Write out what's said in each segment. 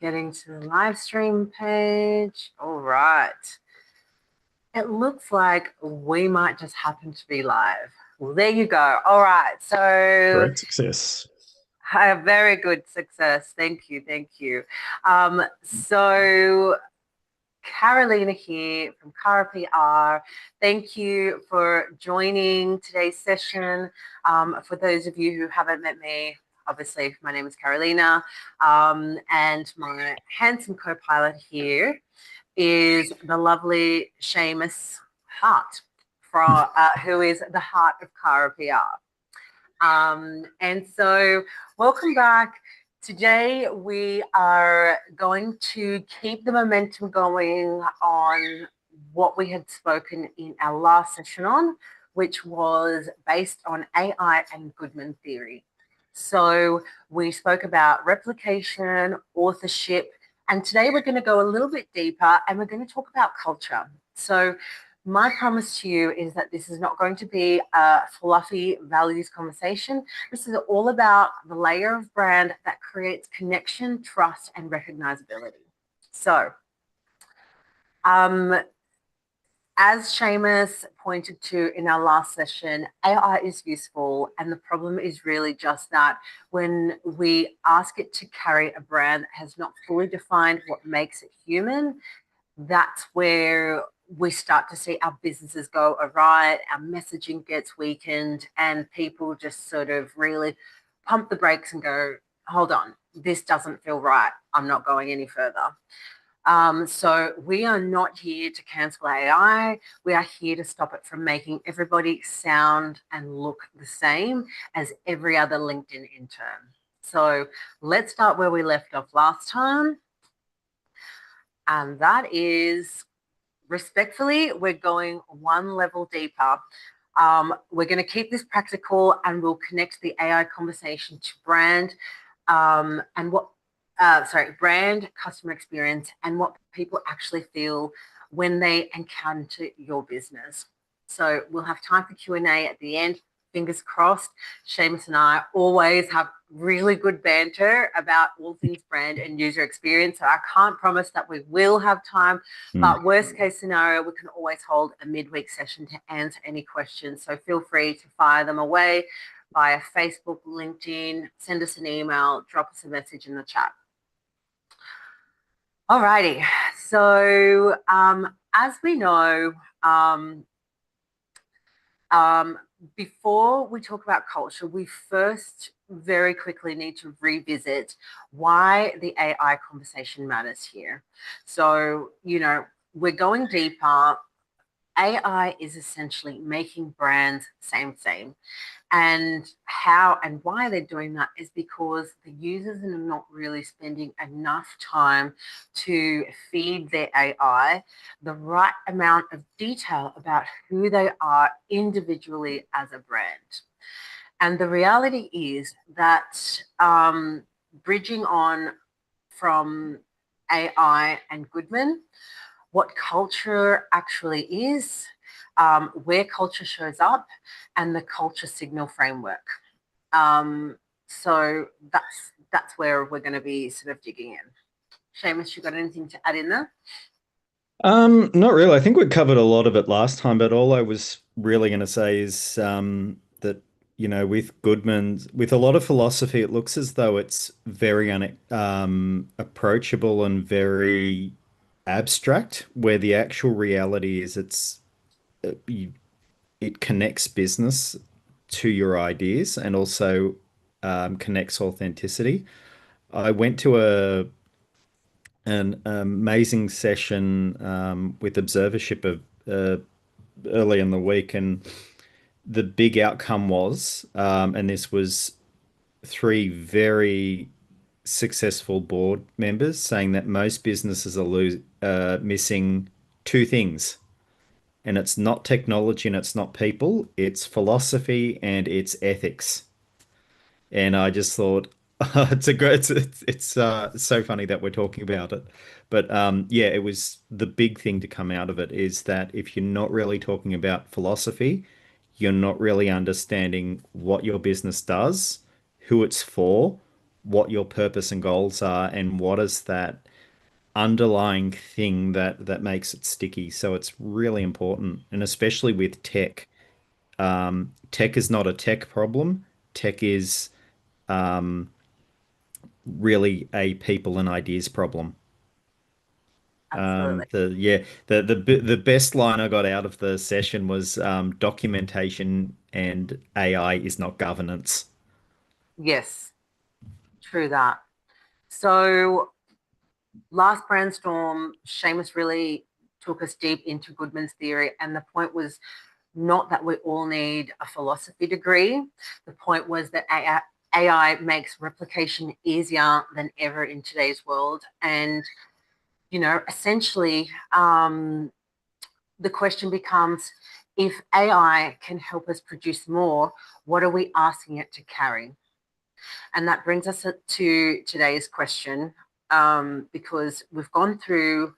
Getting to the live stream page. All right. It looks like we might just happen to be live. Well, there you go. All right. So, Great success. a very good success. Thank you. Thank you. So, Carolina here from Cara PR. Thank you for joining today's session. For those of you who haven't met me, obviously, my name is Carolina, and my handsome co pilot here is the lovely Seamus Hart, who is the heart of Cara PR. And so, welcome back. Today, we are going to keep the momentum going on what we had spoken in our last session on, which was based on AI and Goodman theory. So, we spoke about replication, authorship, and today we're going to go a little bit deeper and we're going to talk about culture. So, my promise to you is that this is not going to be a fluffy values conversation. This is all about the layer of brand that creates connection, trust, and recognizability. So, um, as Seamus pointed to in our last session, AI is useful, and the problem is really just that when we ask it to carry a brand that has not fully defined what makes it human, that's where we start to see our businesses go awry, our messaging gets weakened, and people just sort of really pump the brakes and go, hold on, this doesn't feel right. I'm not going any further. So we are not here to cancel AI. We are here to stop it from making everybody sound and look the same as every other LinkedIn intern. So let's start where we left off last time. And that is respectfully, we're going one level deeper. We're going to keep this practical and we'll connect the AI conversation to brand and brand, customer experience, and what people actually feel when they encounter your business. So we'll have time for Q&A at the end. Fingers crossed. Seamus and I always have really good banter about all things brand and user experience. So I can't promise that we will have time, Mm. but worst case scenario, we can always hold a midweek session to answer any questions. So feel free to fire them away via Facebook, LinkedIn, send us an email, drop us a message in the chat. All righty. So as we know, before we talk about culture, we first very quickly need to revisit why the AI conversation matters here. So, we're going deeper. AI is essentially making brands same. And how and why they're doing that is because the users are not really spending enough time to feed their AI the right amount of detail about who they are individually as a brand. And the reality is that bridging on from AI and Goodman, what culture actually is, where culture shows up, and the culture signal framework. So that's where we're going to be sort of digging in. Seamus, you got anything to add in there? Not really. I think we covered a lot of it last time, but all I was really going to say is that, with Goodman's, with a lot of philosophy, it looks as though it's very approachable and very abstract, where the actual reality is it connects business to your ideas and also connects authenticity. I went to an amazing session with observership early in the week, and the big outcome was, and this was three very successful board members saying that most businesses are missing two things, and it's not technology and it's not people, it's philosophy and it's ethics. And I just thought, it's a great, it's so funny that we're talking about it. But yeah, it was the big thing to come out of it is that if you're not really talking about philosophy, you're not really understanding what your business does, who it's for, what your purpose and goals are and what is that underlying thing that makes it sticky. So it's really important, and especially with tech. Tech is not a tech problem. Tech is really a people and ideas problem. Absolutely. The best line I got out of the session was documentation and AI is not governance. Yes, true that. So last brainstorm, Seamus really took us deep into Goodman's theory, and the point was not that we all need a philosophy degree. The point was that AI makes replication easier than ever in today's world, and essentially, the question becomes: if AI can help us produce more, what are we asking it to carry? And that brings us to today's question, because we've gone through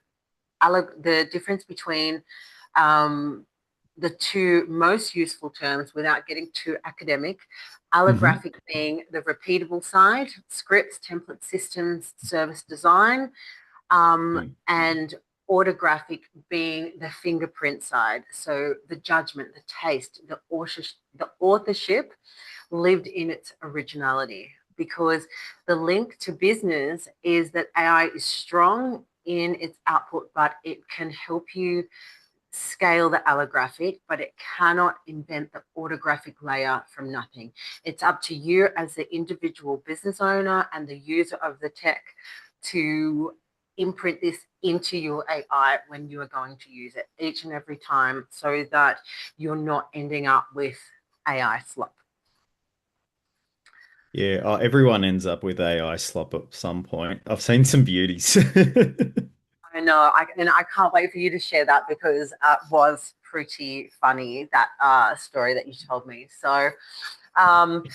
the difference between um, the two most useful terms without getting too academic. Hmm. Allographic being the repeatable side, scripts, template systems, service design, and autographic being the fingerprint side. So the judgment, the taste, the authorship lived in its originality. Because the link to business is that AI is strong in its output, but it can help you scale the allographic, but it cannot invent the autographic layer from nothing. It's up to you as the individual business owner and the user of the tech to imprint this into your AI when you are going to use it each and every time, so that you're not ending up with AI slop. Yeah, everyone ends up with AI slop at some point. I've seen some beauties. I know, and I can't wait for you to share that, because it was pretty funny, that story that you told me. Um,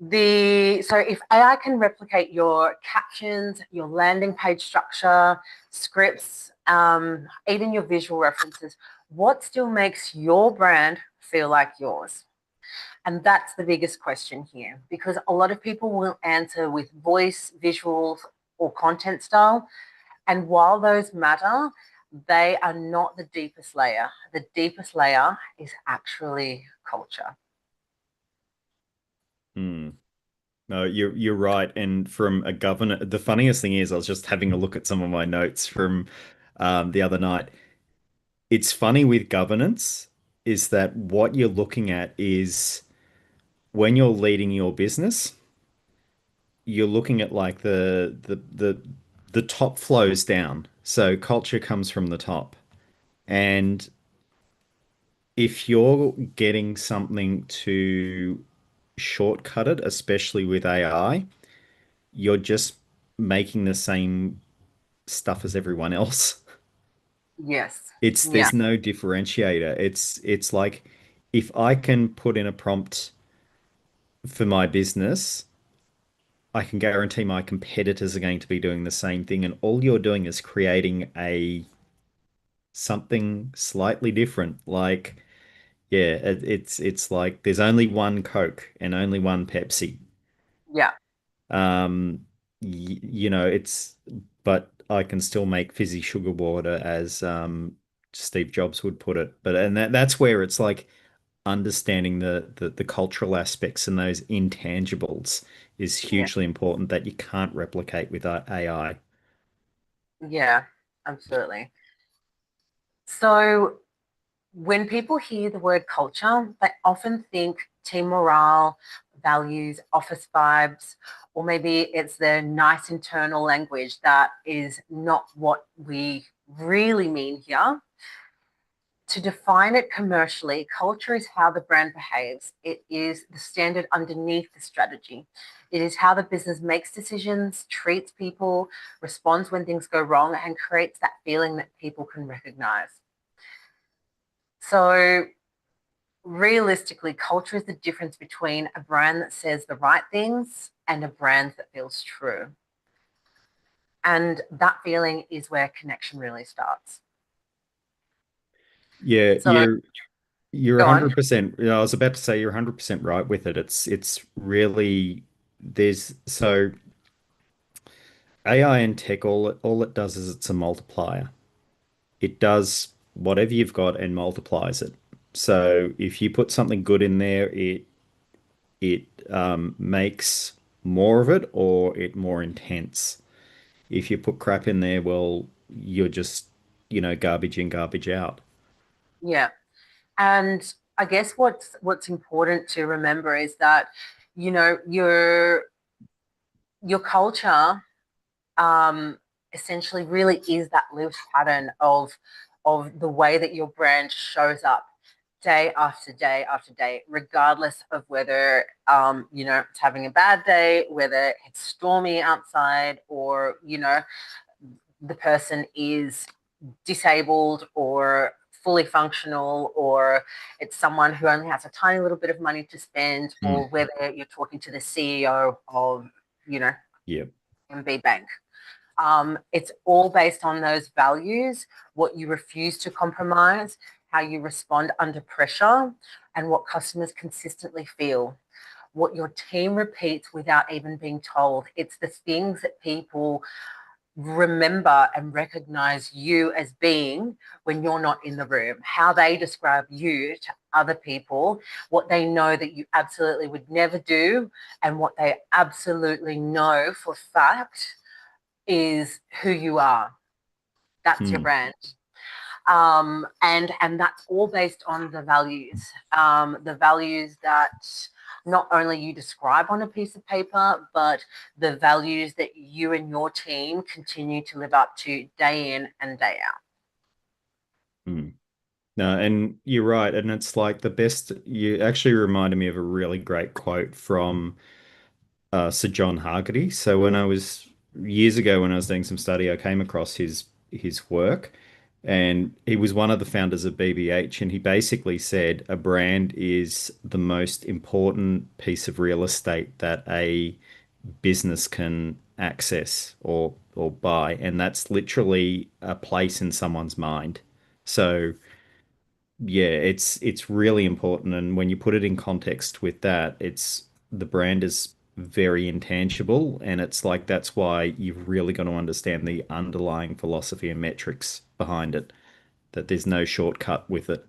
so if AI can replicate your captions, your landing page structure, scripts, even your visual references, what still makes your brand feel like yours? And that's the biggest question here, because a lot of people will answer with voice, visuals, or content style. And while those matter, they are not the deepest layer. The deepest layer is actually culture. Hmm. No, you're right. And from a governor, the funniest thing is I was just having a look at some of my notes from the other night. It's funny with governance is that what you're looking at is when you're leading your business, you're looking at like the top flows down. So culture comes from the top. And if you're getting something to shortcut it, especially with AI, you're just making the same stuff as everyone else. Yes. It's Yeah. there's no differentiator. It's like if I can put in a prompt for my business, I can guarantee my competitors are going to be doing the same thing, and all you're doing is creating a something slightly different. Like, yeah, it's like there's only one Coke and only one Pepsi. Yeah. You know, but I can still make fizzy sugar water as Steve Jobs would put it. But and that's where it's like understanding the cultural aspects and those intangibles is Yeah. hugely important that you can't replicate with AI. Yeah. Absolutely. So when people hear the word culture, they often think team morale, values, office vibes, or maybe it's the nice internal language. That is not what we really mean here. To define it commercially, culture is how the brand behaves. It is the standard underneath the strategy. It is how the business makes decisions, treats people, responds when things go wrong, and creates that feeling that people can recognize. So, realistically, culture is the difference between a brand that says the right things and a brand that feels true. And that feeling is where connection really starts. Yeah, So, you're go on. 100%. I was about to say you're 100% right with it. It's really there's so AI and tech, all it does is it's a multiplier. It does whatever you've got and multiplies it. So if you put something good in there, it makes more of it or it more intense. If you put crap in there, well, you're just, garbage in, garbage out. Yeah. And I guess what's important to remember is that, you know, your culture essentially really is that lived pattern of the way that your brand shows up day after day after day, regardless of whether it's having a bad day, whether it's stormy outside, or the person is disabled or fully functional, or it's someone who only has a tiny little bit of money to spend, Mm. or whether you're talking to the CEO of, you know, Yep. MB Bank. It's all based on those values, what you refuse to compromise, how you respond under pressure, and what customers consistently feel, what your team repeats without even being told. It's the things that people remember and recognize you as being when you're not in the room, how they describe you to other people, what they know that you absolutely would never do, and what they absolutely know for fact is who you are. That's your Mm. brand. And that's all based on the values that not only you describe on a piece of paper, but the values that you and your team continue to live up to day in and day out. Mm. No, and you're right. And it's like the best, you actually reminded me of a really great quote from Sir John Hargody. So when I was years ago, when I was doing some study, I came across his work, and he was one of the founders of BBH, and he basically said a brand is the most important piece of real estate that a business can access or buy, and that's literally a place in someone's mind. So yeah, it's really important, and when you put it in context with that, it's the brand is very intangible, and it's like that's why you've really got to understand the underlying philosophy and metrics behind it, that there's no shortcut with it.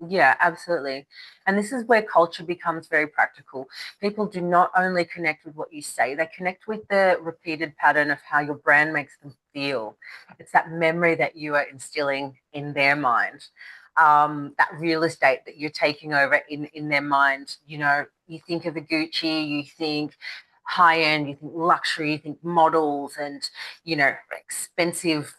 Yeah, absolutely. And this is where culture becomes very practical. People do not only connect with what you say, they connect with the repeated pattern of how your brand makes them feel. It's that memory that you are instilling in their mind, that real estate that you're taking over in their mind. You know, you think of a Gucci, you think high end, you think luxury, you think models and, expensive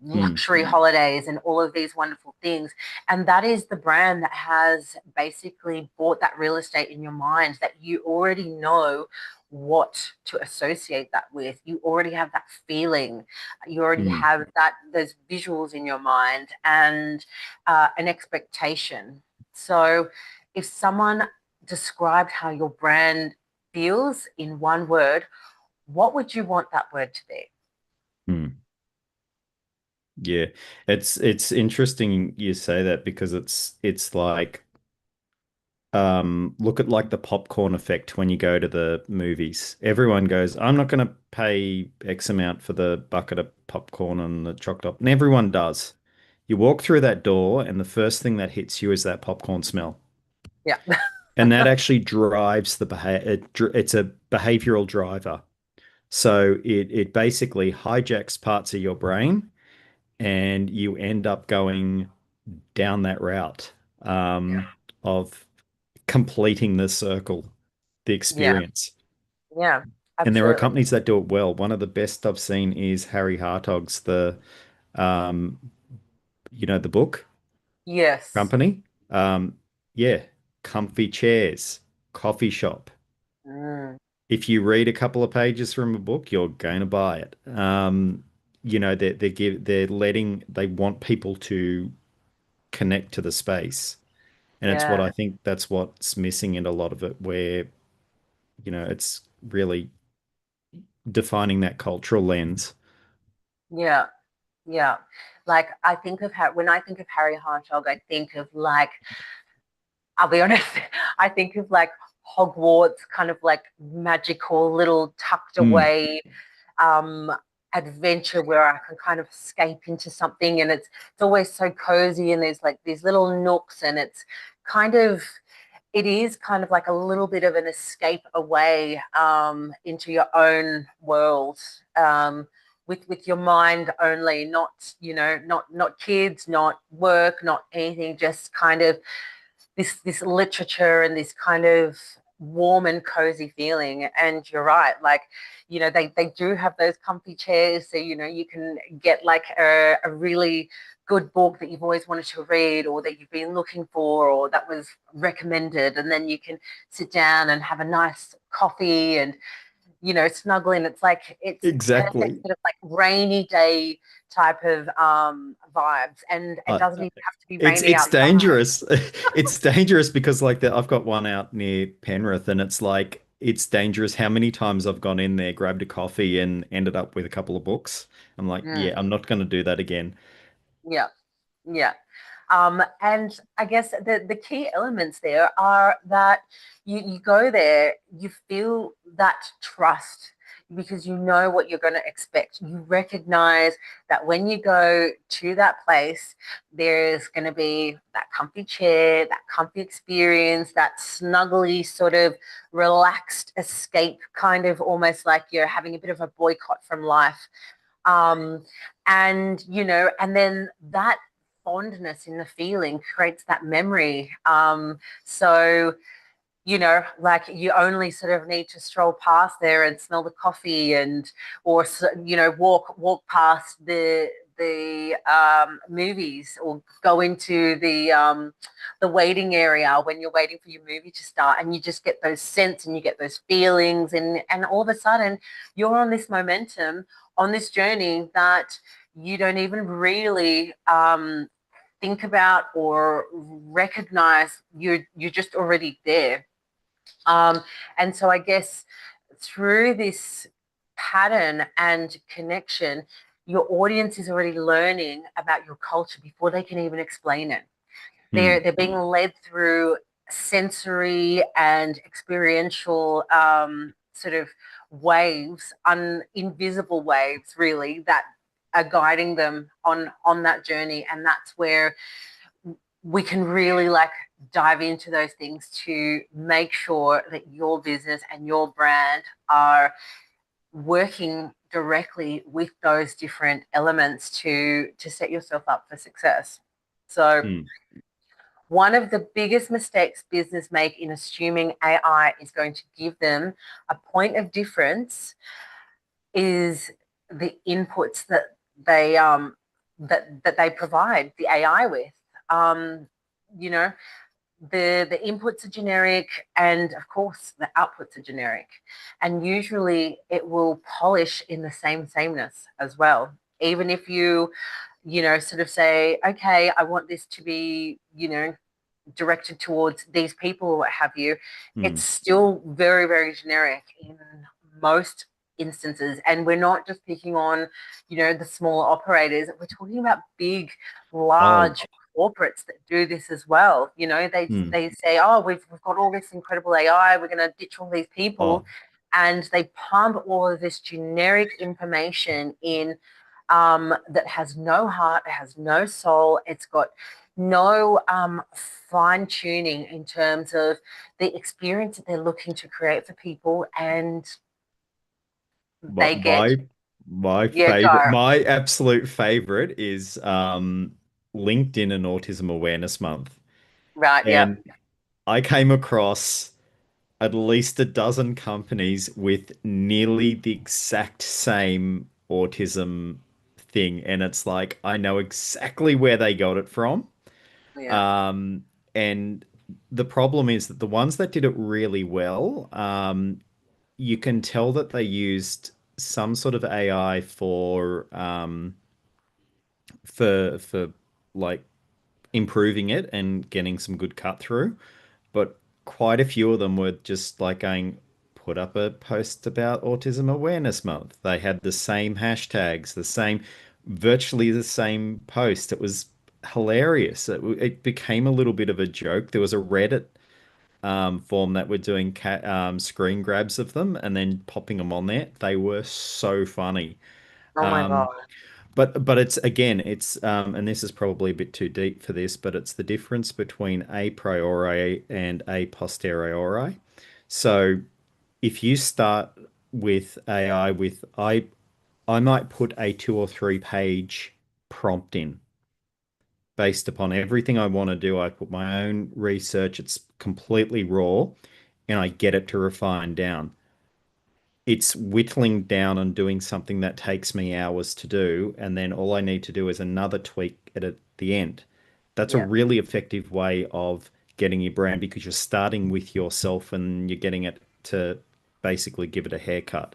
Mm, luxury holidays and all of these wonderful things. And that is the brand that has basically bought that real estate in your mind, that you already know what to associate that with. You already have that feeling. You already mm, have those visuals in your mind and an expectation. So if someone described how your brand feels in one word, what would you want that word to be? mm. Yeah, it's interesting you say that because it's like look at like the popcorn effect when you go to the movies. Everyone goes, I'm not going to pay X amount for the bucket of popcorn and the chocolate, and everyone does. You walk through that door, and the first thing that hits you is that popcorn smell. Yeah. And that actually drives the behavior. It's a behavioral driver. So it basically hijacks parts of your brain, and you end up going down that route of completing the circle, the Yeah. experience. Yeah. And there are Absolutely. companies that do it well. One of the best I've seen is Harry Hartog's um, the book Yes. company. Yeah, comfy chairs, coffee shop. Mm, If you read a couple of pages from a book, you're going to buy it. They want people to connect to the space. And it's what yeah. I think that's what's missing in a lot of it, where, it's really defining that cultural lens. Yeah. Yeah. Like I think of when I think of Harry Hartog, I think of like, I'll be honest, I think of like Hogwarts kind of like magical little tucked Mm. away um, adventure where I can kind of escape into something, and it's always so cozy, and there's like these little nooks, and kind of it is kind of like a little bit of an escape away into your own world, with your mind only, not not kids, not work, not anything, just kind of this literature and this kind of warm and cozy feeling. And you're right, like they do have those comfy chairs, so you can get like a really good book that you've always wanted to read, or that you've been looking for, or that was recommended, and then you can sit down and have a nice coffee and snuggle in. It's like it's perfect Exactly. sort of like rainy day type of vibes, and it Uh, doesn't even have to be it's rainy it's outside. dangerous. It's dangerous because I've got one out near Penrith, and it's like it's dangerous how many times I've gone in there, grabbed a coffee, and ended up with a couple of books. I'm like, yeah, Mm, I'm not going to do that again. yeah. Yeah. And I guess the key elements there are that you go there, you feel that trust because you know what you're going to expect. You recognize that when you go to that place, there's going to be that comfy chair, that comfy experience, that snuggly sort of relaxed escape, kind of almost like you're having a bit of a boycott from life. Um, and then that fondness in the feeling creates that memory. So like you only sort of need to stroll past there and smell the coffee, or walk past the movies, or go into the waiting area when you're waiting for your movie to start, and you just get those scents and you get those feelings, and all of a sudden you're on this momentum, on this journey that you don't even really think about or recognize. You're just already there. And so I guess through this pattern and connection, your audience is already learning about your culture before they can even explain it. Hmm. They're being led through sensory and experiential sort of waves, invisible waves, really, that are guiding them on that journey. And that's where we can really like dive into those things to make sure that your business and your brand are working directly with those different elements to set yourself up for success. So Hmm. one of the biggest mistakes business make in assuming AI is going to give them a point of difference is the inputs that they provide the AI with. Um, you know, the inputs are generic, and of course the outputs are generic, and usually it will polish in the sameness as well. Even if you sort of say, okay, I want this to be directed towards these people or what have you, Hmm. it's still very, very generic in most instances. And we're not just picking on, the smaller operators. We're talking about big, Oh. large corporates that do this as well. They Hmm. they say, oh, we've got all this incredible AI, we're going to ditch all these people, Oh. and they pump all of this generic information in, that has no heart, it has no soul, it's got no fine tuning in terms of the experience that they're looking to create for people, and My they get, my my yeah, favorite, go, my absolute favorite is LinkedIn and Autism Awareness Month. right, yeah, And I came across at least a dozen companies with nearly the exact same autism thing. And it's like, I know exactly where they got it from. yeah, Um, and the problem is that the ones that did it really well, you can tell that they used some sort of AI for like improving it and getting some good cut through. But quite a few of them were just like going, put up a post about Autism Awareness Month. They had the same hashtags, virtually the same post. It was hilarious. It became a little bit of a joke. There was a Reddit form that were doing screen grabs of them and then popping them on there. They were so funny. Oh my Um, God. but it's again, it's and this is probably a bit too deep for this, but it's the difference between a priori and a posteriori. So if you start with AI with I might put a 2 or 3 page prompt in based upon everything I want to do. I put my own research, it's completely raw, and I get it to refine down. It's whittling down and doing something that takes me hours to do, and then all I need to do is another tweak at the end. That's a Yeah. really effective way of getting your brand because you're starting with yourself and you're getting it to basically give it a haircut.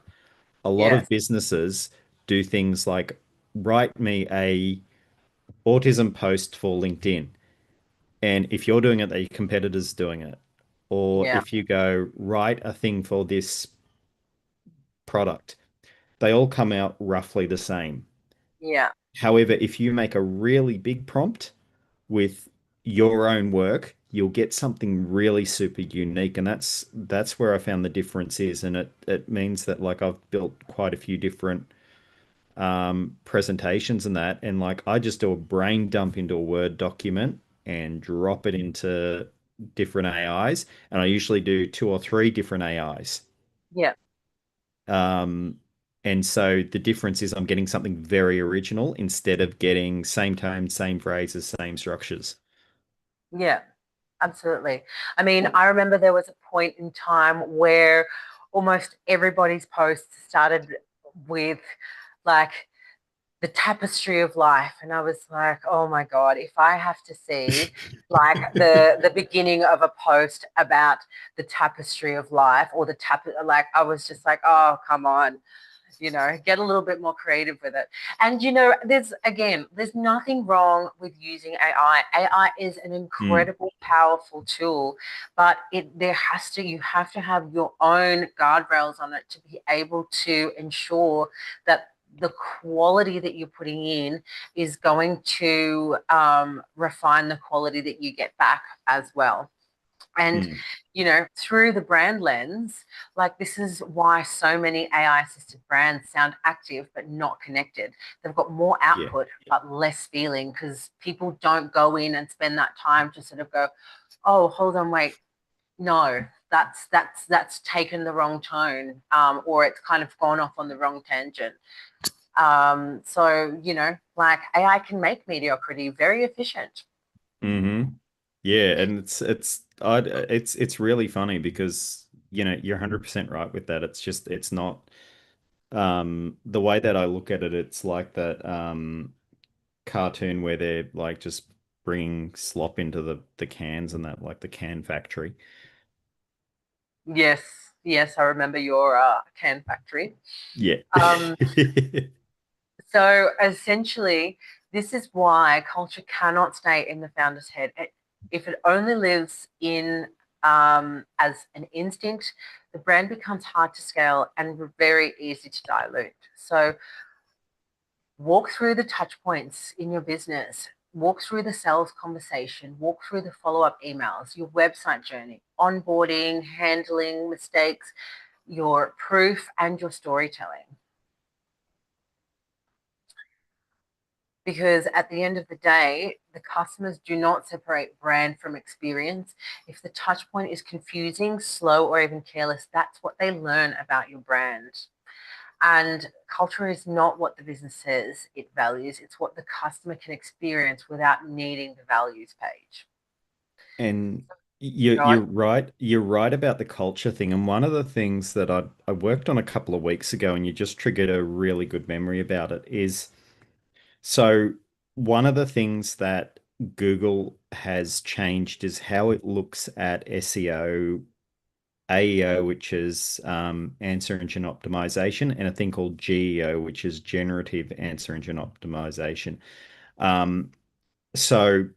A lot of Yes. businesses do things like write me a autism post for LinkedIn. And if you're doing it, that your competitor's doing it. Or Yeah. if you go write a thing for this product, they all come out roughly the same. Yeah. However, if you make a really big prompt with your own work, you'll get something really super unique. And that's where I found the difference is. And it means that like I've built quite a few different presentations and that, and like I just do a brain dump into a Word document and drop it into different AIs, and I usually do 2 or 3 different AIs. Yeah. Um, and so the difference is I'm getting something very original instead of getting same tone, same phrases, same structures. Yeah. Absolutely. I mean, I remember there was a point in time where almost everybody's posts started with like the tapestry of life, and I was like, oh my God, if I have to see like the beginning of a post about the tapestry of life or like I was just like, oh come on, get a little bit more creative with it. And there's nothing wrong with using AI. AI is an Mm, incredible powerful tool, but you have to have your own guardrails on it to be able to ensure that the quality that you're putting in is going to refine the quality that you get back as well. And, mm. through the brand lens, like this is why so many AI assisted brands sound active but not connected. They've got more Yeah. output but less feeling because people don't go in and spend that time to sort of go, oh, hold on, wait, no, that's taken the wrong tone, or it's kind of gone off on the wrong tangent. So, like AI can make mediocrity very efficient. Hmm. Yeah, and it's really funny because you're 100% right with that. It's just it's not the way that I look at it, it's like that cartoon where they're like just bringing slop into the cans and that like the can factory. Yes, yes, I remember your can factory. Yeah. Um, so essentially, this is why culture cannot stay in the founder's head. If it only lives in as an instinct, the brand becomes hard to scale and very easy to dilute. So walk through the touch points in your business, walk through the sales conversation, walk through the follow-up emails, your website journey, onboarding, handling mistakes, your proof, and your storytelling. Because at the end of the day, the customers do not separate brand from experience. If the touch point is confusing, slow, or even careless, that's what they learn about your brand. And culture is not what the business says it values, it's what the customer can experience without needing the values page. And you Go you're on. right. You're right about the culture thing. And one of the things that I worked on a couple of weeks ago, and you just triggered a really good memory about it, is so one of the things that Google has changed is how it looks at SEO, AEO, which is answer engine optimization, and a thing called GEO, which is generative answer engine optimization. Um, so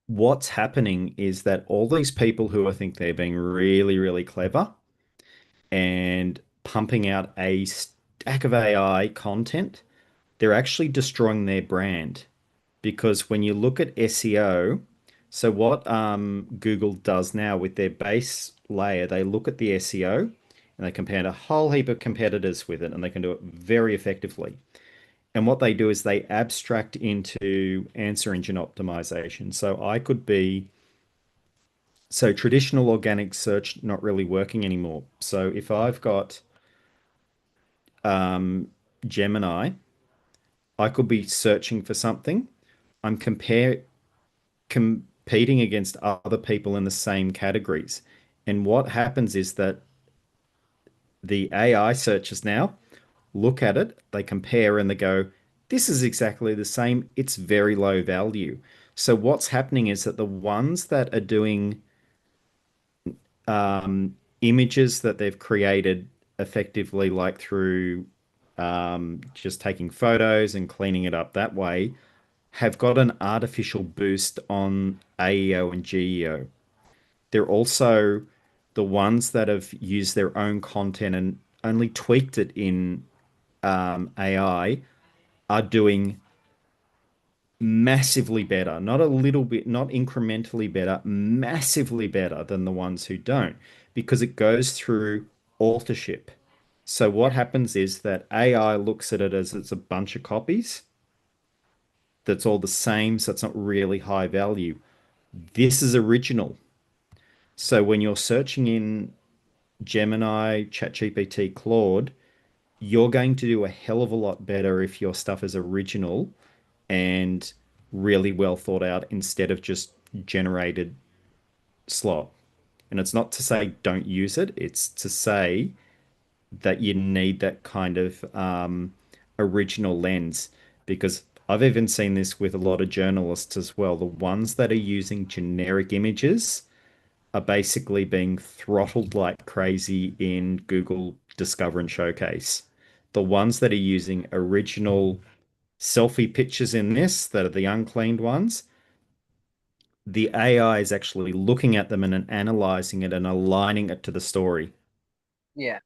what's happening is that all these people who I think they're being really, really clever and pumping out a stack of AI content, they're actually destroying their brand. Because when you look at SEO, So what Google does now with their base layer, they look at the SEO and they compare a whole heap of competitors with it, and they can do it very effectively. And what they do is they abstract into answer engine optimization. So traditional organic search not really working anymore. So if I've got Gemini, I could be searching for something. I'm competing against other people in the same categories. And what happens is that the AI searchers now look at it, they compare and they go, this is exactly the same. It's very low value. So what's happening is that the ones that are doing images that they've created effectively, like through just taking photos and cleaning it up that way, have got an artificial boost on AEO and GEO. They're also the ones that have used their own content and only tweaked it in AI are doing massively better, not a little bit, not incrementally better, massively better than the ones who don't, because it goes through authorship. So what happens is that AI looks at it as it's a bunch of copies that's all the same, so it's not really high value. This is original. So when you're searching in Gemini, ChatGPT, Claude, you're going to do a hell of a lot better if your stuff is original and really well thought out instead of just generated slot. And it's not to say don't use it, it's to say that you need that kind of original lens because I've even seen this with a lot of journalists as well. The ones that are using generic images are basically being throttled like crazy in Google Discover and Showcase. The ones that are using original selfie pictures in this, that are the uncleaned ones, the AI is actually looking at them and analyzing it and aligning it to the story Yeah.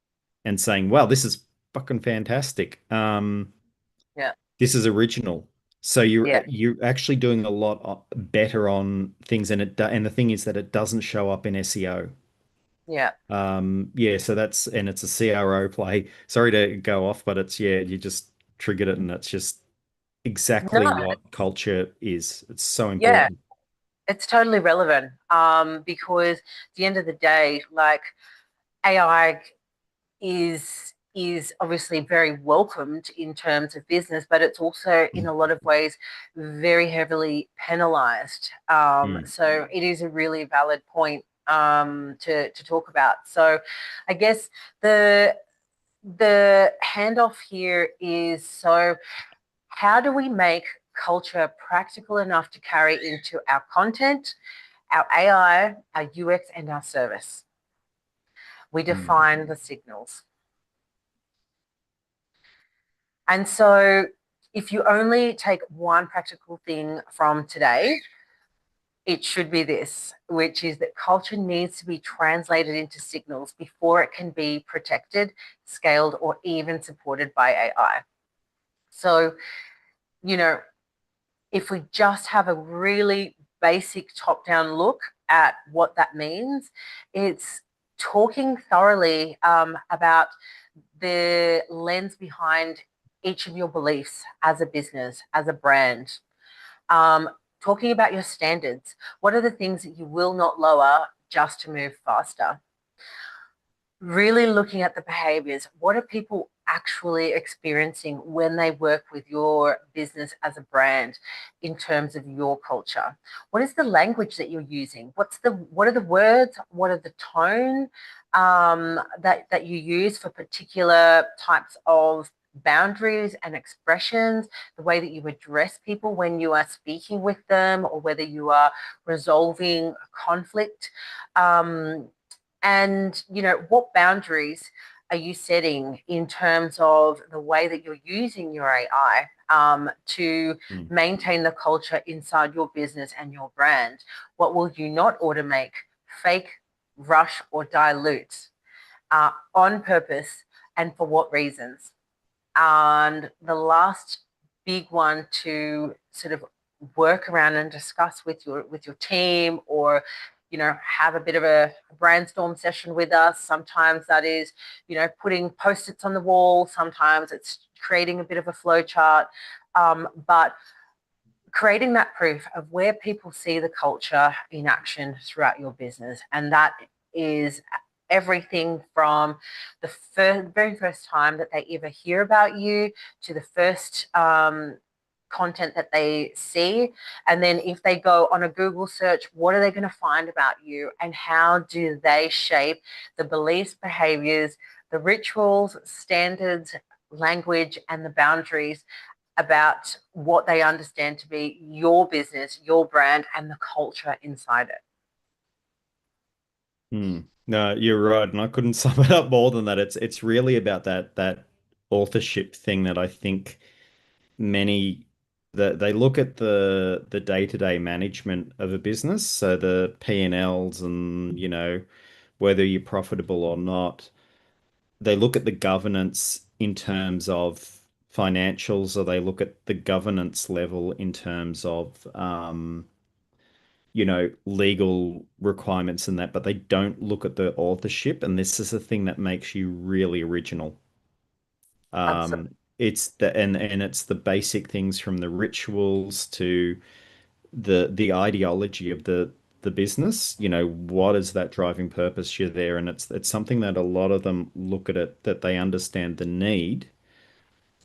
and saying, wow, this is fucking fantastic. Yeah. This is original. So you're Yeah. you're actually doing a lot better on things, and and the thing is that it doesn't show up in SEO. Yeah. Yeah, so and it's a CRO play. Sorry to go off, but it's yeah, you just triggered it, and it's just No. exactly what culture is. It's so Yeah. important. It's totally relevant. Because at the end of the day, like AI is obviously very welcomed in terms of business, but it's also in a lot of ways very heavily penalized. Mm. So it is a really valid point to talk about. So I guess the handoff here is, so how do we make culture practical enough to carry into our content, our AI, our UX, and our service? We Mm. define the signals. And so, if you only take one practical thing from today, it should be this, which is that culture needs to be translated into signals before it can be protected, scaled, or even supported by AI. So, you know, if we just have a really basic top down look at what that means, it's talking thoroughly about the lens behind each of your beliefs as a business, as a brand. Um, Talking about your standards. What are the things that you will not lower just to move faster? Really looking at the behaviors. What are people actually experiencing when they work with your business as a brand in terms of your culture? What is the language that you're using? What are the words? What are the tone that you use for particular types of boundaries and expressions, the way that you address people when you are speaking with them, or whether you are resolving conflict. And, what boundaries are you setting in terms of the way that you're using your AI to Mm. maintain the culture inside your business and your brand? What will you not automate, fake, rush, or dilute on purpose, and for what reasons? And the last big one to sort of work around and discuss with your team, or have a bit of a brainstorm session with us. Sometimes that is putting post-its on the wall, sometimes it's creating a bit of a flow chart, but creating that proof of where people see the culture in action throughout your business. And that is everything from the very first time that they ever hear about you to the first content that they see. And then if they go on a Google search, what are they going to find about you, and how do they shape the beliefs, behaviors, the rituals, standards, language, and the boundaries about what they understand to be your business, your brand, and the culture inside it. Hmm. No, you're right, and I couldn't sum it up more than that. It's really about that authorship thing that I think many that they look at the day-to-day management of a business, so the P&Ls and whether you're profitable or not. They look at the governance in terms of financials, or they look at the governance level in terms of legal requirements and that, but they don't look at the authorship. And this is the thing that makes you really original. Absolutely. It's the and it's the basic things from the rituals to the ideology of the business. What is that driving purpose you're there? And it's something that a lot of them look at it, that they understand the need,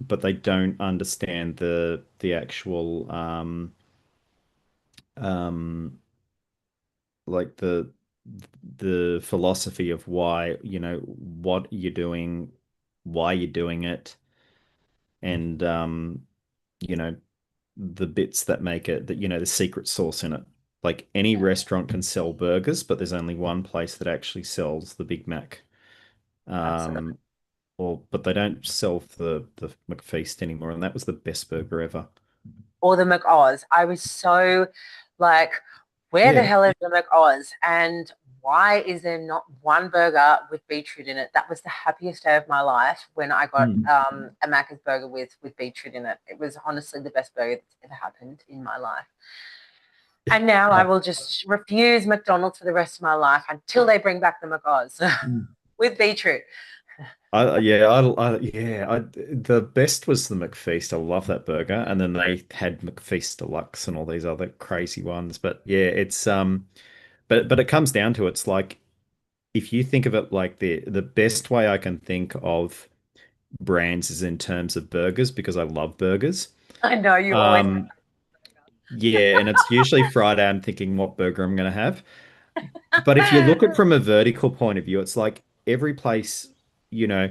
but they don't understand the actual um like the philosophy of why, what you're doing, why you're doing it, and you know, the bits that make it, that the secret sauce in it. Like any restaurant can sell burgers, but there's only one place that actually sells the Big Mac. Absolutely. Um, or but they don't sell the McFeast anymore, and that was the best burger ever. Or the McOz. I was so like, where the Yeah. hell is the McOz? And why is there not one burger with beetroot in it? That was the happiest day of my life when I got Mm. a Macca's burger with beetroot in it. It was honestly the best burger that's ever happened in my life. And now I Uh, will just refuse McDonald's for the rest of my life until they bring back the McOz with beetroot. the best was the McFeast. I love that burger. And then they had McFeast Deluxe and all these other crazy ones. But yeah, but it comes down to, it's like, if you think of it, like the best way I can think of brands is in terms of burgers, because I love burgers. I know you always have Um, yeah, and it's usually Friday, I'm thinking what burger I'm gonna have. But if you look at it from a vertical point of view, it's like every place, you know,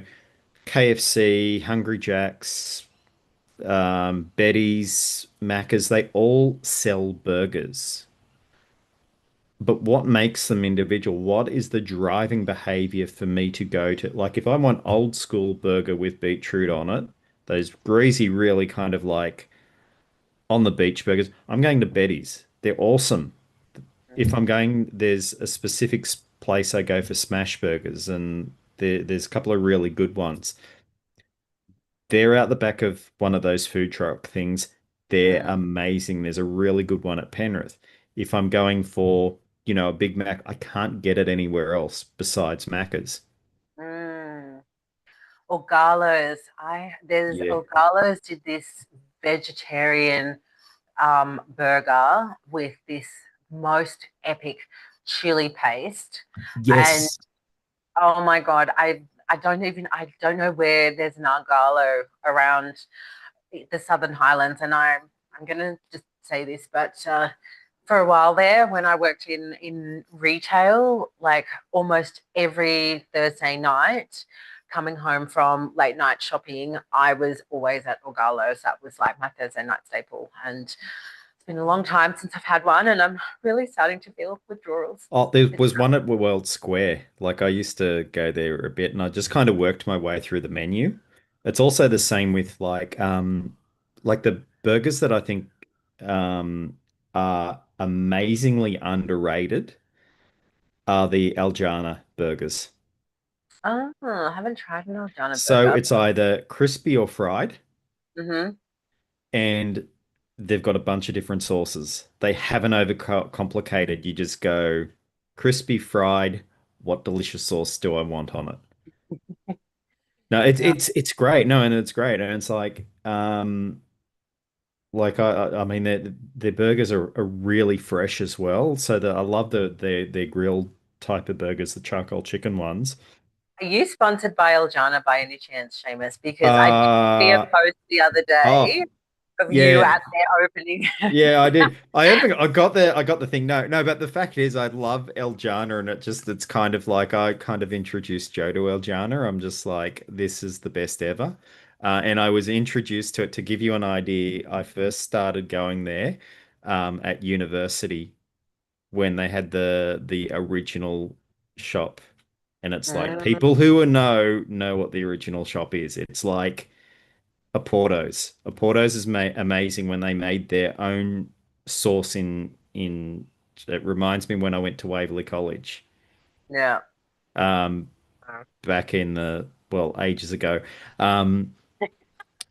KFC, Hungry Jack's, Betty's, Macca's, they all sell burgers. But what makes them individual? What is the driving behavior for me to go to? Like, if I want old school burger with beetroot on it, those greasy, really kind of like on the beach burgers, I'm going to Betty's. They're awesome. If I'm going, there's a specific place I go for smash burgers, and there's a couple of really good ones. They're out the back of one of those food truck things. They're Mm, amazing. There's a really good one at Penrith. If I'm going for, a Big Mac, I can't get it anywhere else besides Macca's. mm. Orgalos. There's Yeah. Orgalos did this vegetarian burger with this most epic chili paste, and Yes. oh my god, I don't know where there's an Argalo around the Southern Highlands, and I'm gonna just say this, but for a while there, when I worked in retail, like almost every Thursday night, coming home from late night shopping, I was always at Orgalo's. That was like my Thursday night staple, and it's been a long time since I've had one, and I'm really starting to feel withdrawals. Oh, there It's was one at World Square. Like, I used to go there a bit, and I just kind of worked my way through the menu. It's also the same with like the burgers that I think are amazingly underrated are the Aljana burgers. oh, I haven't tried an Aljana So burger. it's either crispy or fried, Mm-hmm. and they've got a bunch of different sauces. They haven't overcomplicated. You just go crispy fried. What delicious sauce do I want on it? No, it's Yeah. it's great. No, and it's great, and it's like I mean their burgers are really fresh as well. So I love their grilled type of burgers, the charcoal chicken ones. Are you sponsored by Eljana by any chance, Seamus? Because I did see a Uh post the other day oh of you yeah. at their opening. Yeah, I did. I got the thing. No, no, but the fact is I love El Jana and it's kind of like I kind of introduced Joe to El Jana. I'm just like, this is the best ever. And I was introduced to it to give you an idea. I first started going there at university when they had the original shop. And it's like Mm, people who know what the original shop is. It's like a Porto's. A Porto's is ma amazing when they made their own sauce in. It reminds me when I went to Waverley College, yeah. um, back in the well ages ago. Um,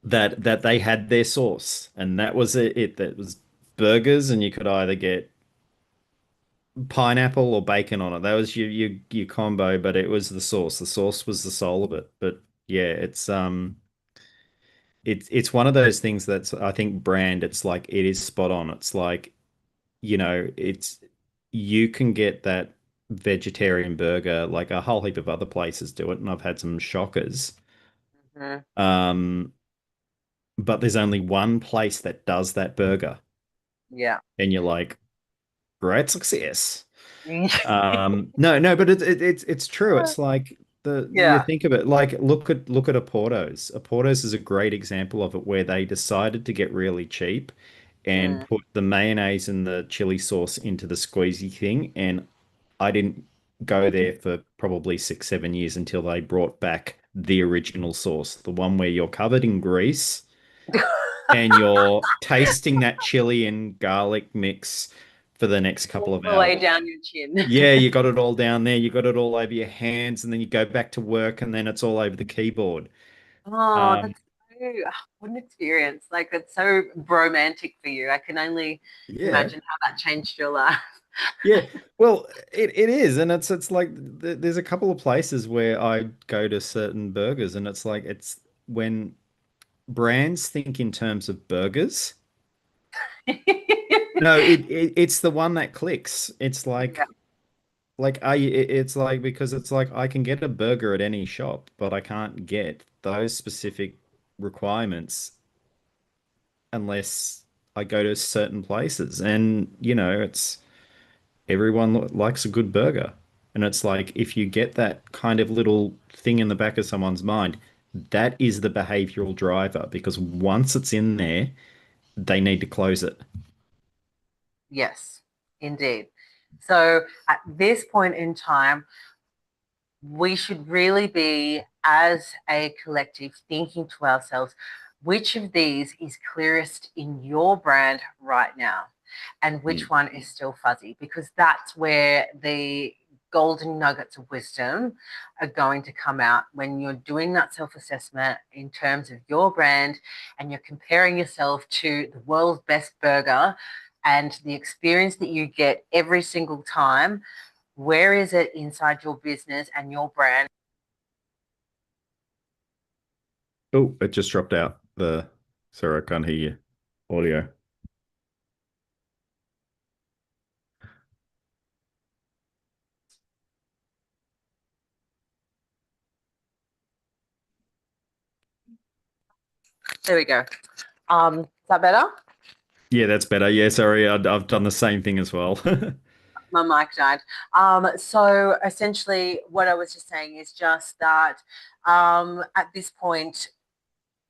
that they had their sauce, and that was it. That was burgers, and you could either get pineapple or bacon on it. That was your combo, but it was the sauce. The sauce was the soul of it. But yeah, it's one of those things that's I think brand, it's like it is spot on. It's like, it's you can get that vegetarian burger like a whole heap of other places do it, and I've had some shockers. Mhm. Um, but there's only one place that does that burger, Yeah. and you're like, great success. No, no, but it's true. It's like you Yeah. think of it like look at a Porto's. A Porto's is a great example of it where they decided to get really cheap and Mm. put the mayonnaise and the chili sauce into the squeezy thing. And I didn't go there for probably 6, 7 years until they brought back the original sauce, the one where you're covered in grease and you're tasting that chili and garlic mix for the next couple All of the way hours. down your chin. Yeah, you got it all down there. You got it all over your hands, and then you go back to work, and then it's all over the keyboard. Oh, Um, that's so, what an experience. Like, it's so romantic for you. I can only yeah, imagine how that changed your life. yeah. Well, it is, and it's like there's a couple of places where I go to certain burgers, and it's like it's when brands think in terms of burgers. No, it's the one that clicks. It's Yeah. like it's like because it's like I can get a burger at any shop, but I can't get those specific requirements unless I go to certain places. And, it's everyone likes a good burger. And it's like if you get that kind of little thing in the back of someone's mind, that is the behavioral driver because once it's in there, they need to close it. Yes, indeed. So at this point in time, we should really be, as a collective, thinking to ourselves, which of these is clearest in your brand right now, and which Mm. one is still fuzzy? Because that's where the golden nuggets of wisdom are going to come out when you're doing that self assessment in terms of your brand and you're comparing yourself to the world's best burger and the experience that you get every single time. Where is it inside your business and your brand? Oh, it just dropped out. Sorry, I can't hear you. Audio. There we go. Is that better? Yeah, that's better. Yeah, sorry, I've done the same thing as well. My mic died. So essentially, what I was just saying is just that at this point,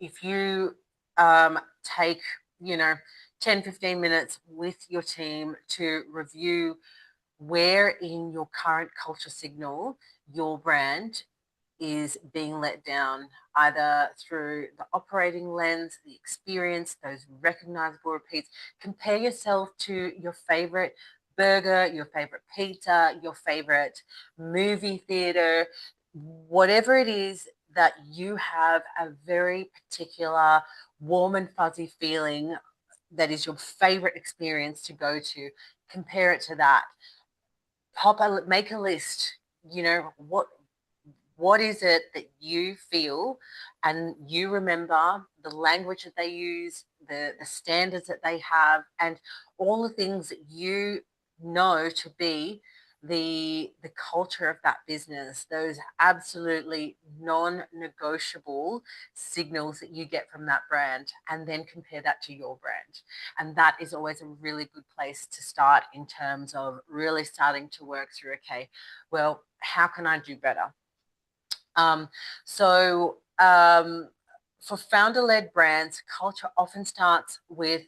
if you take, you know, 10, 15 minutes with your team to review where in your current culture signal your brand is being let down, either through the operating lens, the experience, those recognizable repeats. Compare yourself to your favorite burger, your favorite pizza, your favorite movie theater, whatever it is that you have a very particular warm and fuzzy feeling that is your favorite experience to go to, compare it to that. Make a list. What is it that you feel and you remember, the language that they use, the standards that they have, and all the things that you know to be the culture of that business, those absolutely non-negotiable signals that you get from that brand, and then compare that to your brand. And that is always a really good place to start in terms of really starting to work through, okay, well, how can I do better? Um, so, for founder led brands, culture often starts with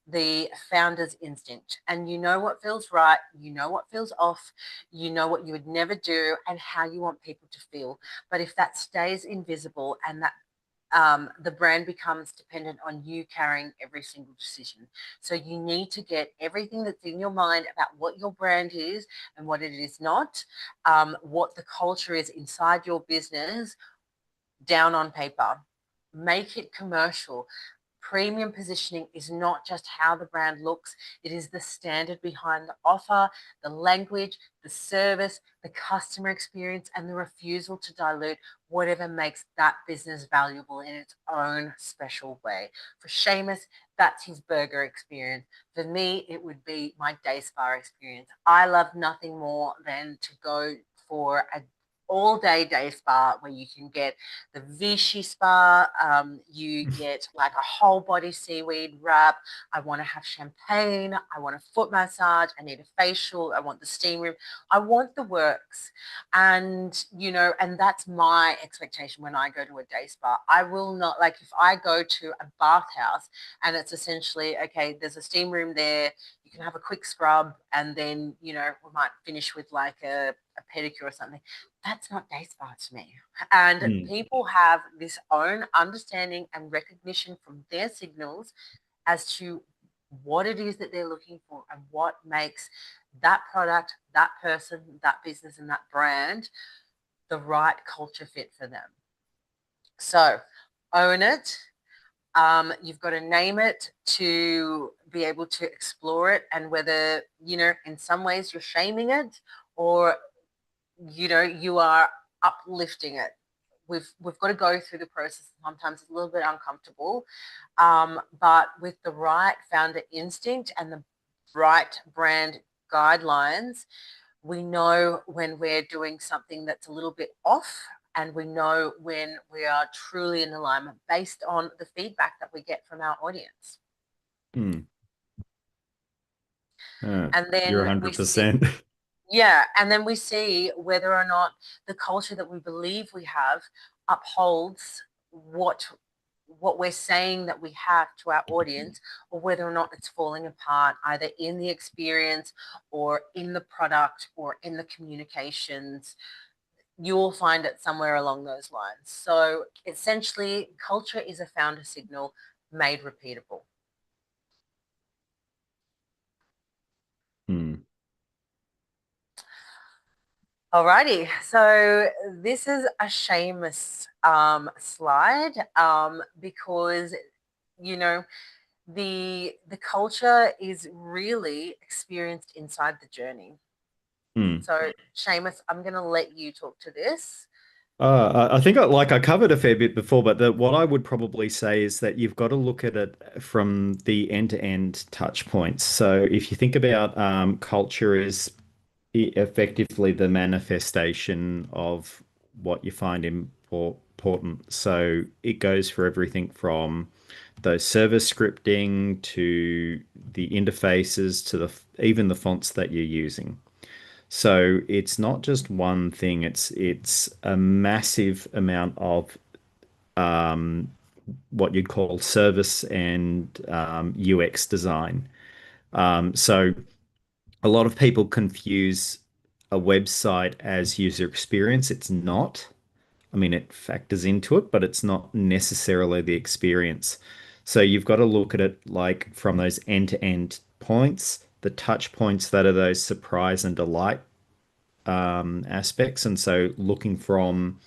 the founder's instinct. And you know what feels right, you know what feels off, you know what you would never do, and how you want people to feel. But if that stays invisible and that the brand becomes dependent on you carrying every single decision. So you need to get everything that's in your mind about what your brand is and what it is not, what the culture is inside your business, down on paper. Make it commercial. Premium positioning is not just how the brand looks, it is the standard behind the offer, the language, the service, the customer experience, and the refusal to dilute whatever makes that business valuable in its own special way. For Seamus, that's his burger experience. For me, it would be my day spa experience. I love nothing more than to go for a all day spa where you can get the Vichy spa, you get like a whole body seaweed wrap. I want to have champagne. I want a foot massage. I need a facial. I want the steam room. I want the works. And that's my expectation when I go to a day spa. I will not, like, if I go to a bathhouse and it's essentially, okay, there's a steam room there, you can have a quick scrub, and then, we might finish with like a pedicure or something. That's not day spa to me. And Mm. people have this own understanding and recognition from their signals as to what it is that they're looking for and what makes that product, that person, that business, and that brand the right culture fit for them. So own it. You've got to name it to be able to explore it. And whether, in some ways you're shaming it, or you are uplifting it. We've got to go through the process. Sometimes it's a little bit uncomfortable, but with the right founder instinct and the right brand guidelines, we know when we're doing something that's a little bit off, and we know when we are truly in alignment based on the feedback that we get from our audience. Mm. And You're then we see 100%. Yeah, and then we see whether or not the culture that we believe we have upholds what we're saying that we have to our audience, or whether or not it's falling apart, either in the experience or in the product or in the communications. You will find it somewhere along those lines. So essentially, culture is a founder signal made repeatable. Mm. Alrighty, so this is a Seamus slide, because you know the culture is really experienced inside the journey. Mm. So Seamus, I'm going to let you talk to this. I think I covered a fair bit before, but what I would probably say is that you've got to look at it from the end-to-end touch points. So if you think about culture is effectively the manifestation of what you find important. So it goes for everything from those service scripting to the interfaces to even the fonts that you're using. So it's not just one thing, it's a massive amount of what you'd call service and UX design. So a lot of people confuse a website as user experience. It's not. I mean, it factors into it, but it's not necessarily the experience. So you've got to look at it like from those end-to-end points, the touch points that are those surprise and delight aspects. And so looking from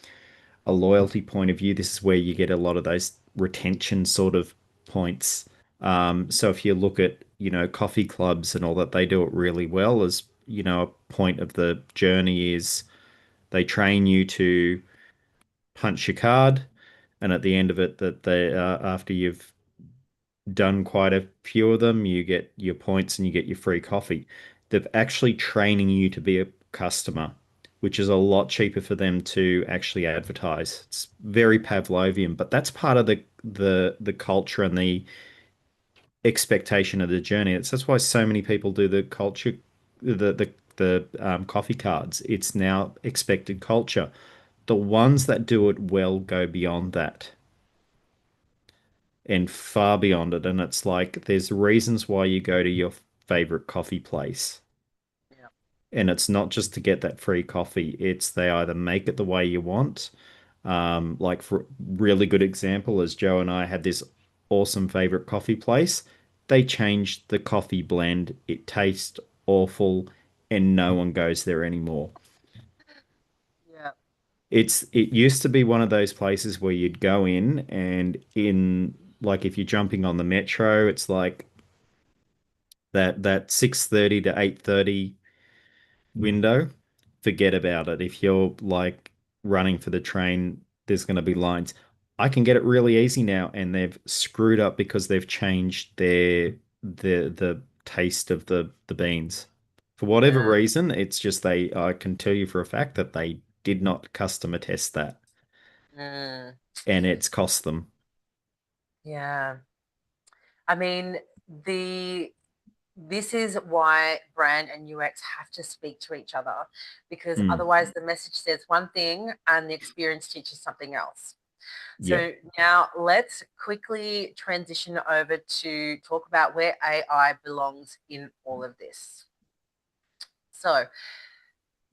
a loyalty point of view, this is where you get a lot of those retention sort of points So if you look at, coffee clubs and all that, they do it really well. As, a point of the journey is they train you to punch your card, and at the end of it, that after you've done quite a few of them, you get your points and you get your free coffee. They're actually training you to be a customer, which is a lot cheaper for them to actually advertise. It's very Pavlovian, but that's part of the culture and the expectation of the journey. That's why so many people do the culture, the coffee cards. It's now expected culture. The ones that do it well go beyond that and far beyond it. And it's like there's reasons why you go to your favorite coffee place. Yeah. And it's not just to get that free coffee. It's they either make it the way you want. Like for really good example, as Joe and I had this awesome favorite coffee place, they changed the coffee blend. It tastes awful, and no one goes there anymore. Yeah. It used to be one of those places where you'd go in and in like if you're jumping on the metro, it's like that 6:30 to 8:30 window, forget about it. If you're like running for the train, there's going to be lines. I can get it really easy now, and they've screwed up because they've changed the taste of the beans. For whatever Mm, reason, it's just they I can tell you for a fact that they did not customer test that, mm, and it's cost them. yeah. I mean, the this is why brand and UX have to speak to each other, because Mm, otherwise the message says one thing and the experience teaches something else. yeah. So now let's quickly transition over to talk about where AI belongs in all of this. So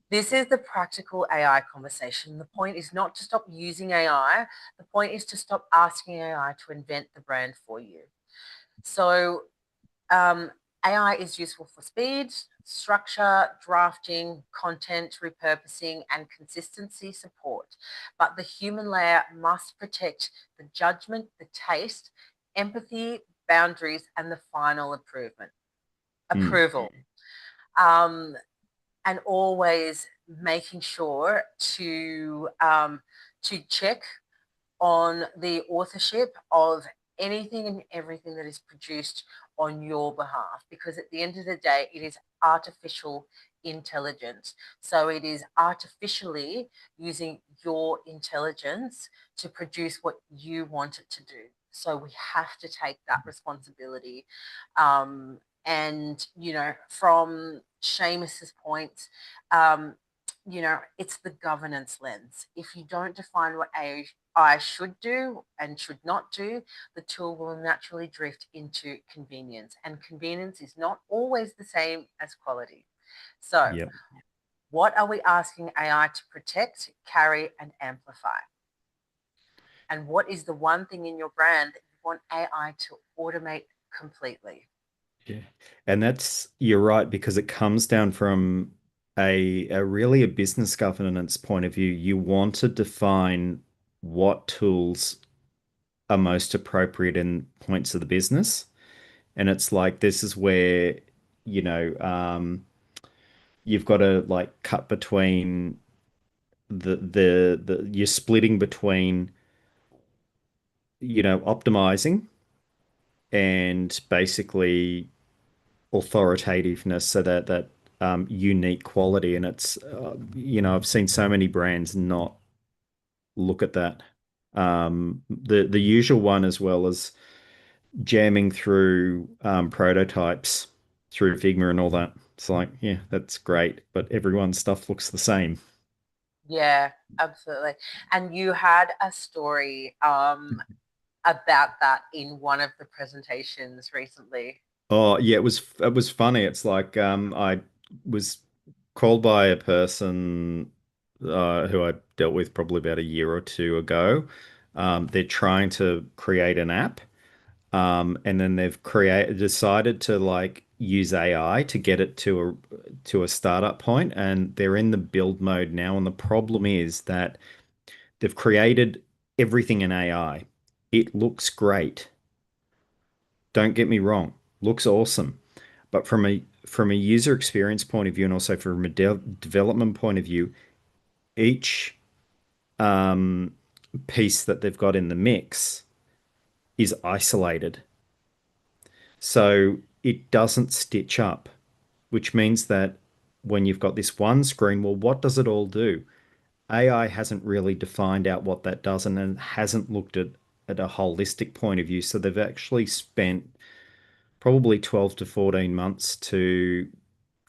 this is the practical AI conversation. The point is not to stop using AI. The point is to stop asking AI to invent the brand for you. So Um, AI is useful for speed, structure, drafting, content repurposing, and consistency support. But the human layer must protect the judgment, the taste, empathy, boundaries, and the final Mm, approval. Um, and always making sure to check on the authorship of anything and everything that is produced on your behalf, because at the end of the day it is artificial intelligence, so it is artificially using your intelligence to produce what you want it to do. So we have to take that responsibility. And from Seamus's point, um, it's the governance lens. If you don't define what AI should do and should not do, the tool will naturally drift into convenience. And convenience is not always the same as quality. So, yeah. what are we asking AI to protect, carry, and amplify? And what is the one thing in your brand that you want AI to automate completely? Yeah. And that's you're right because it comes down from a really a business governance point of view. You want to define what tools are most appropriate in points of the business. And it's like this is where, you know, you've got to like cut between the you're splitting between, optimizing and basically authoritativeness, so that unique quality. And it's I've seen so many brands not look at that. The usual one as well as jamming through prototypes through Figma and all that. It's like, yeah, that's great, but everyone's stuff looks the same. Yeah, absolutely. And you had a story about that in one of the presentations recently. Oh, yeah, it was funny. It's like I was called by a person who I dealt with probably about a year or two ago. They're trying to create an app, and then they've created decided to like use AI to get it to a startup point, and they're in the build mode now. And the problem is that they've created everything in AI. It looks great, Don't get me wrong, looks awesome. But from a user experience point of view and also from a development point of view, each um, piece that they've got in the mix is isolated. So it doesn't stitch up, which means that when you've got this one screen, well, what does it all do? AI hasn't really defined out what that does and hasn't looked at a holistic point of view. So they've actually spent probably 12 to 14 months to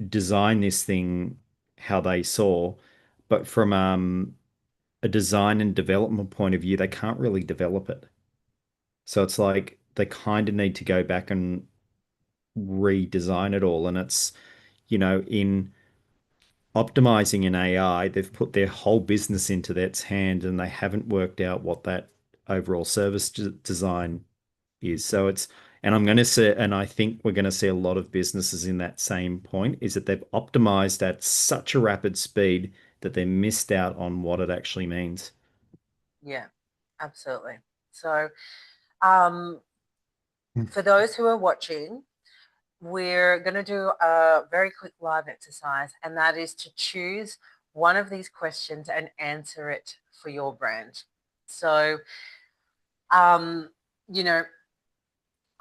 design this thing how they saw. But from a design and development point of view, they can't really develop it. So it's like they kind of need to go back and redesign it all. And it's, in optimizing an AI, they've put their whole business into its hand and they haven't worked out what that overall service design is. So and I'm going to say, and I think we're going to see a lot of businesses in that same point, is that they've optimized at such a rapid speed that they missed out on what it actually means. Yeah, absolutely. So, um, for those who are watching, we're going to do a very quick live exercise, and that is to choose one of these questions and answer it for your brand. So, um, you know,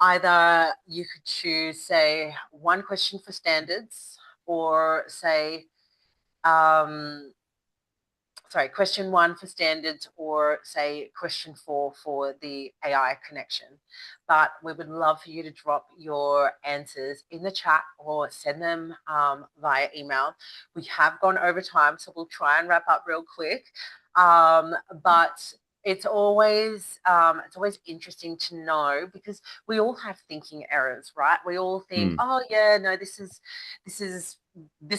either you could choose, say, one question for standards, or say, um, sorry, question one for standards, or say question four for the AI connection. But we would love for you to drop your answers in the chat or send them via email. We have gone over time, so we'll try and wrap up real quick. But it's always interesting to know, because we all have thinking errors, right? We all think, Mm, oh yeah, no, this is this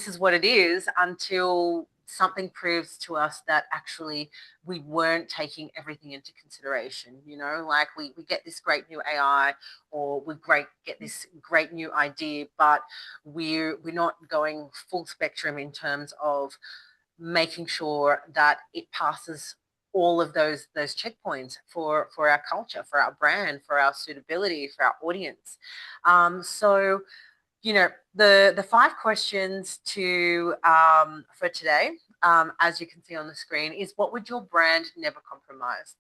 is what it is, until something proves to us that actually we weren't taking everything into consideration. Like we get this great new AI, or get this great new idea, but we're not going full spectrum in terms of making sure that it passes all of those checkpoints for our culture, for our brand, for our suitability, for our audience. So the five questions to for today, as you can see on the screen, is: what would your brand never compromise?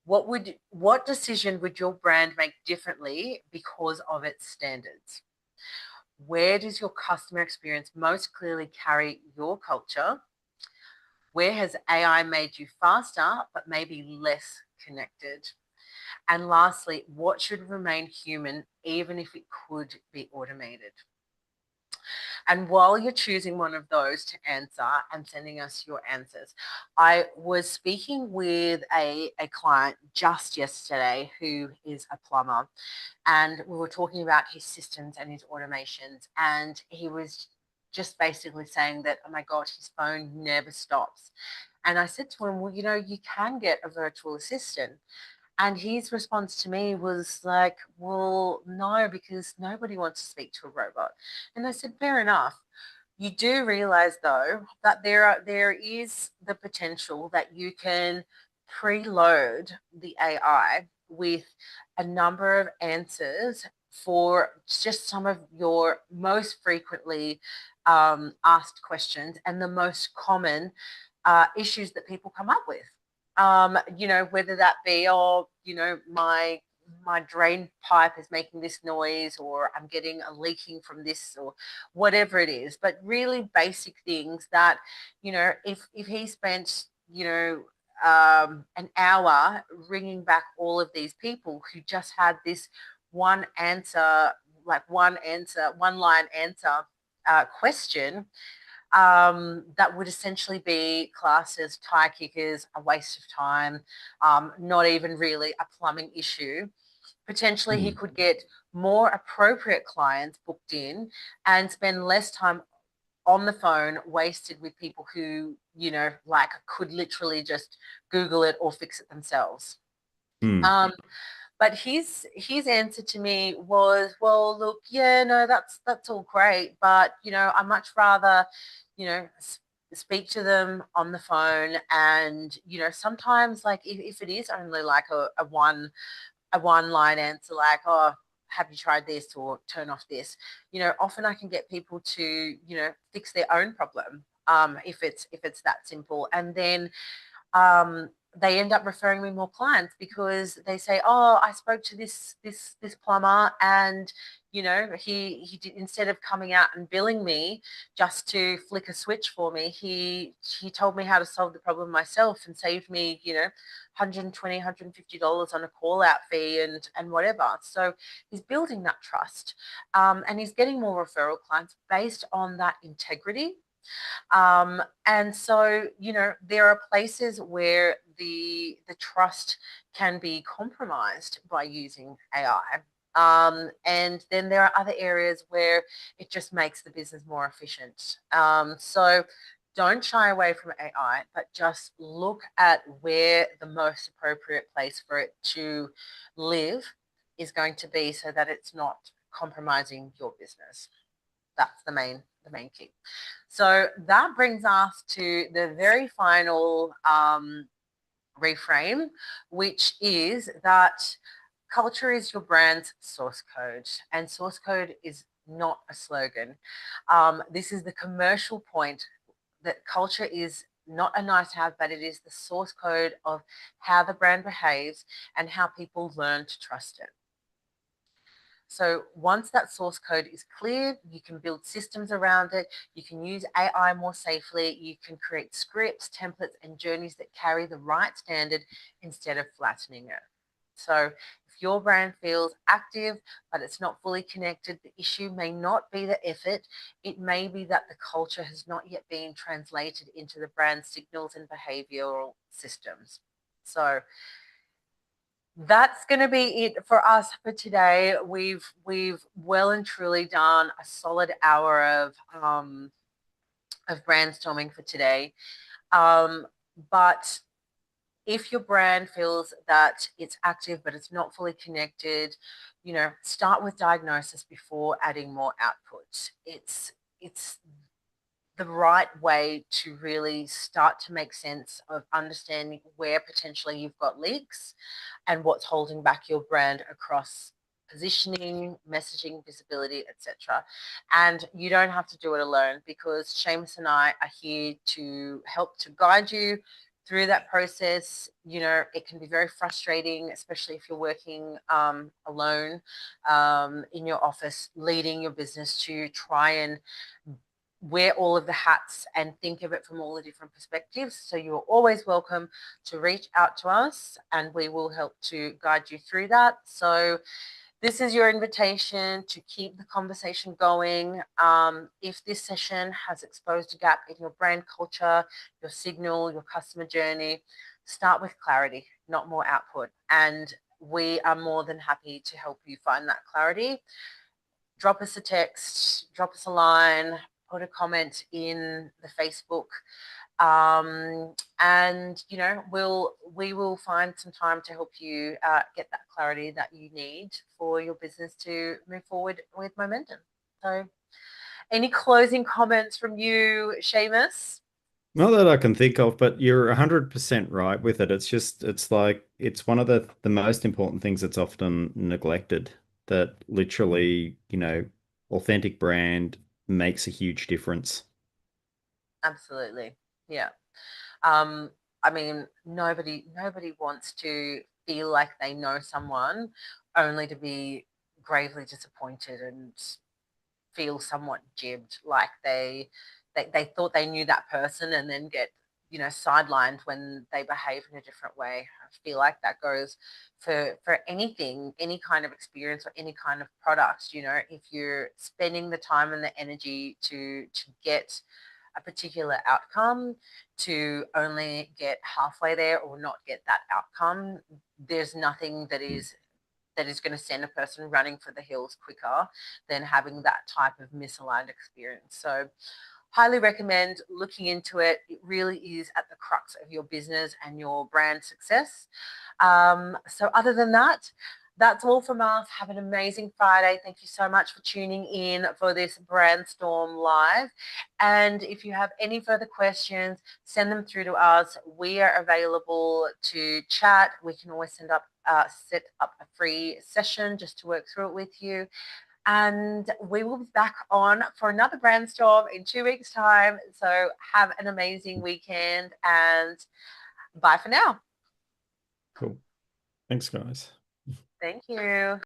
What decision would your brand make differently because of its standards? Where does your customer experience most clearly carry your culture? Where has AI made you faster but maybe less connected? And lastly, what should remain human even if it could be automated? And while you're choosing one of those to answer and sending us your answers, I was speaking with a client just yesterday who is a plumber, and we were talking about his systems and his automations. And he was just basically saying that, oh my God, his phone never stops. And I said to him, well, you can get a virtual assistant. And his response to me was like, well, no, because nobody wants to speak to a robot. And I said, fair enough. You do realize, though, that there is the potential that you can preload the AI with a number of answers for just some of your most frequently asked questions and the most common issues that people come up with. Whether that be, oh, my drain pipe is making this noise, or I'm getting a leaking from this, or whatever it is. But really basic things that, if he spent, an hour ringing back all of these people who just had this one answer, like one line answer question, that would essentially be classed as tire kickers, a waste of time, not even really a plumbing issue. Potentially, he mm, could get more appropriate clients booked in and spend less time on the phone wasted with people who, like, could literally just Google it or fix it themselves. mm, Um, but his answer to me was, well, look, yeah, no, that's all great, but I much rather, you know, speak to them on the phone, and sometimes, like, if it is only like a one line answer, like, oh, have you tried this, or turn off this? Often I can get people to, fix their own problem, if it's that simple. And then they end up referring me more clients, because they say, "Oh, I spoke to this plumber, and he did, instead of coming out and billing me just to flick a switch for me, he told me how to solve the problem myself, and saved me, 120, $150 on a call out fee, and whatever." So he's building that trust, and he's getting more referral clients based on that integrity. And so, there are places where the trust can be compromised by using AI. And then there are other areas where it just makes the business more efficient. So don't shy away from AI, but just look at where the most appropriate place for it to live is going to be, so that it's not compromising your business. That's the main key. So that brings us to the very final reframe, which is that culture is your brand's source code, and source code is not a slogan. This is the commercial point, that culture is not a nice to have, but it is the source code of how the brand behaves and how people learn to trust it. So once that source code is clear, you can build systems around it. You can use AI more safely. You can create scripts, templates, and journeys that carry the right standard instead of flattening it. So if your brand feels active, but it's not fully connected, the issue may not be the effort. It may be that the culture has not yet been translated into the brand signals and behavioral systems. So that's going to be it for us for today. We've well and truly done a solid hour of brainstorming for today. But if your brand feels that it's active but it's not fully connected, start with diagnosis before adding more output. It's the right way to really start to make sense of understanding where potentially you've got leaks and what's holding back your brand across positioning, messaging, visibility, etc. And you don't have to do it alone, because Seamus and I are here to help to guide you through that process. It can be very frustrating, especially if you're working alone in your office, leading your business, to try and wear all of the hats and think of it from all the different perspectives. So you're always welcome to reach out to us, and we will help to guide you through that. So this is your invitation to keep the conversation going. If this session has exposed a gap in your brand culture, your signal, your customer journey, start with clarity, not more output. And we are more than happy to help you find that clarity. Drop us a text, drop us a line, put a comment in the Facebook, and we will find some time to help you get that clarity that you need for your business to move forward with momentum. So, any closing comments from you, Seamus? Not that I can think of, but you're 100% right with it. It's like, it's one of the most important things that's often neglected, that literally, authentic brand makes a huge difference. Absolutely, yeah. Um, I mean, nobody wants to feel like they know someone only to be gravely disappointed and feel somewhat jibbed, like they thought they knew that person and then get sidelined when they behave in a different way. I feel like that goes for anything, any kind of experience or any kind of product. If you're spending the time and the energy to get a particular outcome, to only get halfway there or not get that outcome, there's nothing that is going to send a person running for the hills quicker than having that type of misaligned experience. So highly recommend looking into it. It really is at the crux of your business and your brand success. So other than that, That's all from us. Have an amazing Friday. Thank you so much for tuning in for this Brandstorm Live. And if you have any further questions, send them through to us. We are available to chat. We can always set up a free session just to work through it with you. And we will be back on for another Brandstorm in 2 weeks' time. So have an amazing weekend and bye for now. Cool. Thanks, guys. Thank you.